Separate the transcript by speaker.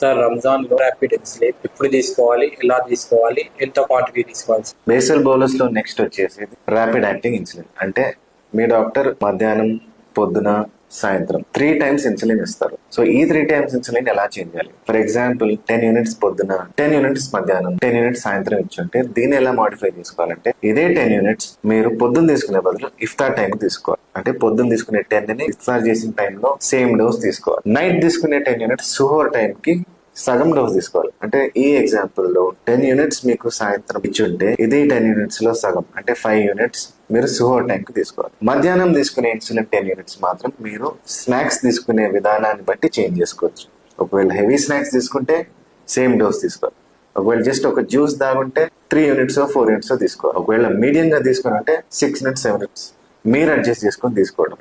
Speaker 1: Sir Ramzan లో rapid insulin ఎప్పుడు తీసుకోవాలి, ఎలా తీసుకోవాలి, ఎంత క్వాంటిటీ తీసుకోవాలి?
Speaker 2: బేసల్ బౌలర్స్ లో నెక్స్ట్ వచ్చేసి ర్యాపిడ్ యాక్టింగ్ ఇన్సులిన్. అంటే మీ డాక్టర్ మధ్యాహ్నం, పొద్దున, సాయంత్రం 3 times ఇన్సులిన్ ఇస్తారు. సో ఈ 3 times ఇన్సులిన్ ఎలా చేంజ్ చేయాలి? ఫర్ ఎగ్జాంపుల్ 10 units పొద్దున, 10 units మధ్యాహ్నం, 10 units సాయంత్రం ఇచ్చుంటే దీన్ని ఎలా మాడిఫై చేసుకోవాలంటే ఇదే 10 units మీరు పొద్దున్న తీసుకునే బదులు ఇఫ్తార్ టైం తీసుకోవాలి. అంటే పొద్దున్న తీసుకునే 10 ని ఇఫ్తార్ చేసిన టైంలో సేమ్ డోస్ తీసుకోవాలి. నైట్ తీసుకునే 10 units సుహోర్ టైం కి సగం డోస్ తీసుకోవాలి. అంటే ఈ ఎగ్జాంపుల్ లో 10 units మీకు సాయంత్రం ఇచ్చుంటే ఇదే 10 units లో సగం అంటే 5 units మీరు సుహోర్ టైం కి తీసుకోవాలి. మధ్యాహ్నం తీసుకునే ఇన్సులిన్ 10 units మాత్రం మీరు స్నాక్స్ తీసుకునే విధానాన్ని బట్టి చేంజ్ చేసుకోవచ్చు. ఒకవేళ హెవీ స్నాక్స్ తీసుకుంటే సేమ్ డోస్ తీసుకోవాలి. ఒకవేళ జస్ట్ ఒక జ్యూస్ తాగుంటే 3 units 4 units తీసుకోవాలి. ఒకవేళ మీడియం గా తీసుకుని అంటే 6 units 7 units మీరు అడ్జస్ట్ చేసుకొని తీసుకోవడం.